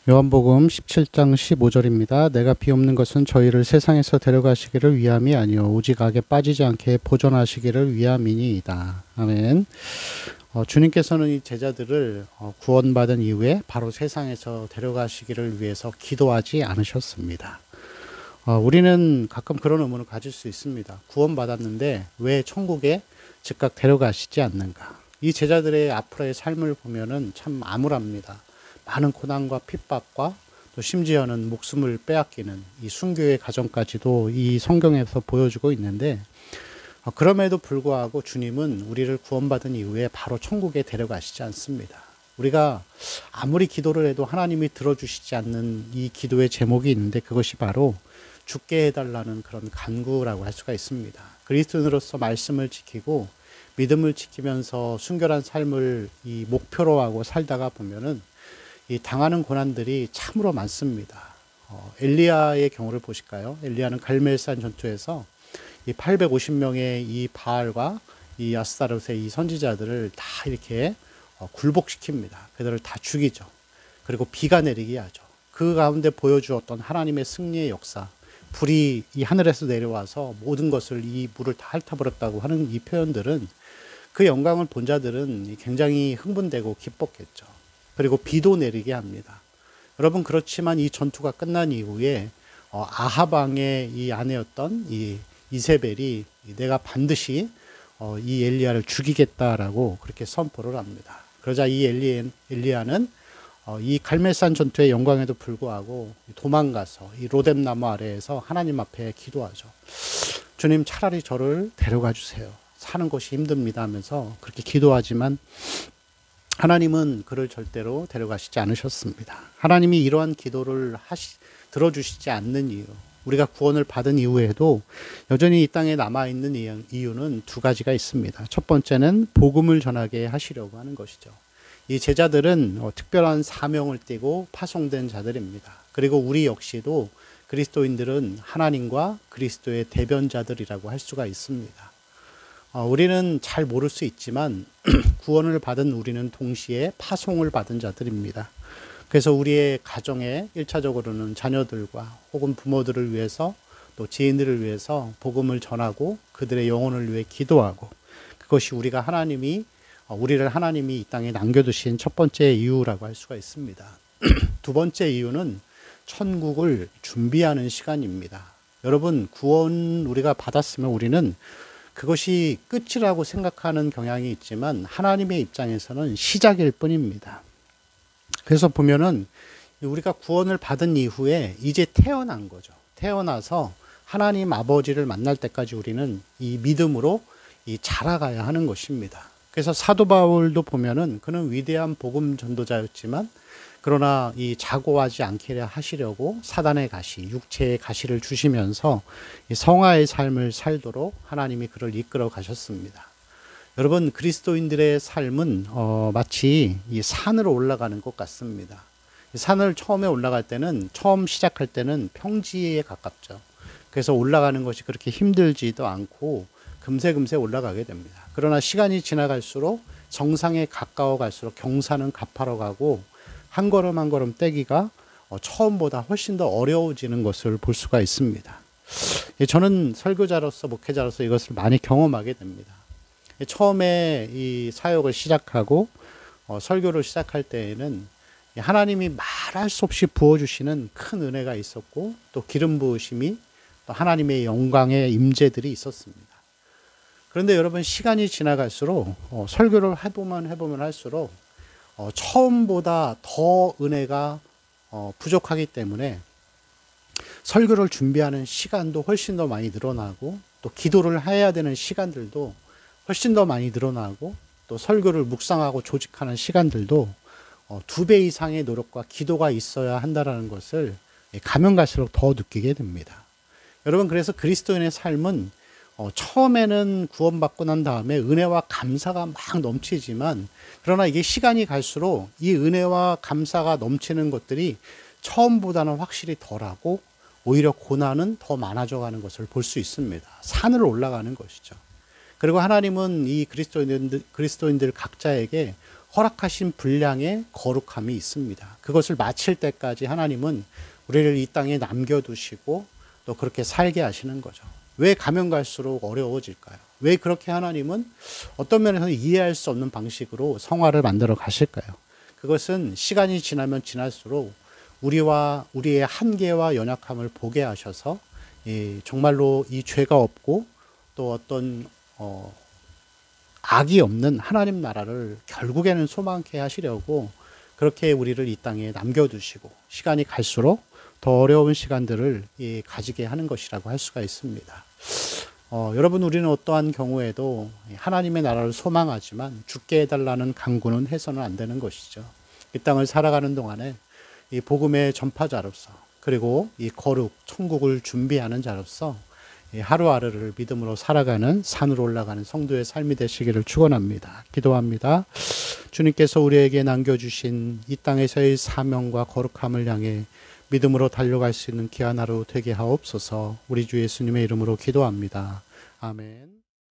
요한복음 17장 15절입니다. 내가 비옵는 것은 저희를 세상에서 데려가시기를 위함이 아니요 오직 악에 빠지지 않게 보존하시기를 위함이니이다. 아멘. 주님께서는 이 제자들을 구원받은 이후에 바로 세상에서 데려가시기를 위해서 기도하지 않으셨습니다. 우리는 가끔 그런 의문을 가질 수 있습니다. 구원받았는데 왜 천국에 즉각 데려가시지 않는가? 이 제자들의 앞으로의 삶을 보면은 참 암울합니다. 많은 고난과 핍박과 또 심지어는 목숨을 빼앗기는 이 순교의 과정까지도 이 성경에서 보여주고 있는데, 그럼에도 불구하고 주님은 우리를 구원받은 이후에 바로 천국에 데려가시지 않습니다. 우리가 아무리 기도를 해도 하나님이 들어주시지 않는 이 기도의 제목이 있는데, 그것이 바로 죽게 해달라는 그런 간구라고 할 수가 있습니다. 그리스도인으로서 말씀을 지키고 믿음을 지키면서 순결한 삶을 이 목표로 하고 살다가 보면은 이 당하는 고난들이 참으로 많습니다. 엘리야의 경우를 보실까요? 엘리야는 갈멜산 전투에서 이 850명의 이 바알과 이 아스타롯의 이 선지자들을 다 이렇게 굴복시킵니다. 그들을 다 죽이죠. 그리고 비가 내리게 하죠. 그 가운데 보여주었던 하나님의 승리의 역사, 불이 이 하늘에서 내려와서 모든 것을 이 물을 다 핥아버렸다고 하는 이 표현들은, 그 영광을 본 자들은 굉장히 흥분되고 기뻤겠죠. 그리고 비도 내리게 합니다. 여러분, 그렇지만 이 전투가 끝난 이후에 아합 왕의 이 아내였던 이 이세벨이 내가 반드시 이 엘리야를 죽이겠다라고 그렇게 선포를 합니다. 그러자 이 엘리야는 이 갈멜산 전투의 영광에도 불구하고 도망가서 이 로뎀나무 아래에서 하나님 앞에 기도하죠. 주님, 차라리 저를 데려가 주세요. 사는 것이 힘듭니다 하면서 그렇게 기도하지만 하나님은 그를 절대로 데려가시지 않으셨습니다. 하나님이 이러한 기도를 들어주시지 않는 이유, 우리가 구원을 받은 이후에도 여전히 이 땅에 남아있는 이유는 두 가지가 있습니다. 첫 번째는 복음을 전하게 하시려고 하는 것이죠. 이 제자들은 특별한 사명을 띠고 파송된 자들입니다. 그리고 우리 역시도 그리스도인들은 하나님과 그리스도의 대변자들이라고 할 수가 있습니다. 우리는 잘 모를 수 있지만 구원을 받은 우리는 동시에 파송을 받은 자들입니다. 그래서 우리의 가정에 1차적으로는 자녀들과 혹은 부모들을 위해서 또 지인들을 위해서 복음을 전하고 그들의 영혼을 위해 기도하고, 그것이 우리를 하나님이 이 땅에 남겨두신 첫 번째 이유라고 할 수가 있습니다. 두 번째 이유는 천국을 준비하는 시간입니다. 여러분, 구원 우리가 받았으면 우리는 그것이 끝이라고 생각하는 경향이 있지만 하나님의 입장에서는 시작일 뿐입니다. 그래서 보면은 우리가 구원을 받은 이후에 이제 태어난 거죠. 태어나서 하나님 아버지를 만날 때까지 우리는 이 믿음으로 자라가야 하는 것입니다. 그래서 사도 바울도 보면은 그는 위대한 복음 전도자였지만, 그러나 이 자고하지 않게 하시려고 사단의 가시, 육체의 가시를 주시면서 이 성화의 삶을 살도록 하나님이 그를 이끌어 가셨습니다. 여러분, 그리스도인들의 삶은 마치 이 산으로 올라가는 것 같습니다. 산을 처음에 올라갈 때는, 처음 시작할 때는 평지에 가깝죠. 그래서 올라가는 것이 그렇게 힘들지도 않고 금세 올라가게 됩니다. 그러나 시간이 지나갈수록 정상에 가까워 갈수록 경사는 가파러 가고 한 걸음 한 걸음 떼기가 처음보다 훨씬 더 어려워지는 것을 볼 수가 있습니다. 저는 설교자로서, 목회자로서 이것을 많이 경험하게 됩니다. 처음에 이 사역을 시작하고 설교를 시작할 때에는 하나님이 말할 수 없이 부어주시는 큰 은혜가 있었고, 또 기름 부으심이, 또 하나님의 영광의 임재들이 있었습니다. 그런데 여러분, 시간이 지나갈수록 설교를 해보면 할수록 처음보다 더 은혜가 부족하기 때문에 설교를 준비하는 시간도 훨씬 더 많이 늘어나고, 또 기도를 해야 되는 시간들도 훨씬 더 많이 늘어나고, 또 설교를 묵상하고 조직하는 시간들도 2배 이상의 노력과 기도가 있어야 한다는 것을 가면 갈수록 더 느끼게 됩니다. 여러분, 그래서 그리스도인의 삶은 처음에는 구원받고 난 다음에 은혜와 감사가 막 넘치지만, 그러나 이게 시간이 갈수록 이 은혜와 감사가 넘치는 것들이 처음보다는 확실히 덜하고 오히려 고난은 더 많아져 가는 것을 볼 수 있습니다. 산을 올라가는 것이죠. 그리고 하나님은 이 그리스도인들 각자에게 허락하신 분량의 거룩함이 있습니다. 그것을 마칠 때까지 하나님은 우리를 이 땅에 남겨두시고 또 그렇게 살게 하시는 거죠. 왜 가면 갈수록 어려워질까요? 왜 그렇게 하나님은 어떤 면에서는 이해할 수 없는 방식으로 성화를 만들어 가실까요? 그것은 시간이 지나면 지날수록 우리와 우리의 한계와 연약함을 보게 하셔서 정말로 이 죄가 없고 또 어떤 악이 없는 하나님 나라를 결국에는 소망케 하시려고 그렇게 우리를 이 땅에 남겨두시고 시간이 갈수록 더 어려운 시간들을 가지게 하는 것이라고 할 수가 있습니다. 여러분, 우리는 어떠한 경우에도 하나님의 나라를 소망하지만 죽게 해달라는 간구는 해서는 안 되는 것이죠. 이 땅을 살아가는 동안에 이 복음의 전파자로서 그리고 이 거룩 천국을 준비하는 자로서 하루하루를 믿음으로 살아가는 산으로 올라가는 성도의 삶이 되시기를 축원합니다. 기도합니다. 주님께서 우리에게 남겨주신 이 땅에서의 사명과 거룩함을 향해 믿음으로 달려갈 수 있는 귀한 하루 되게 하옵소서. 우리 주 예수님의 이름으로 기도합니다. 아멘.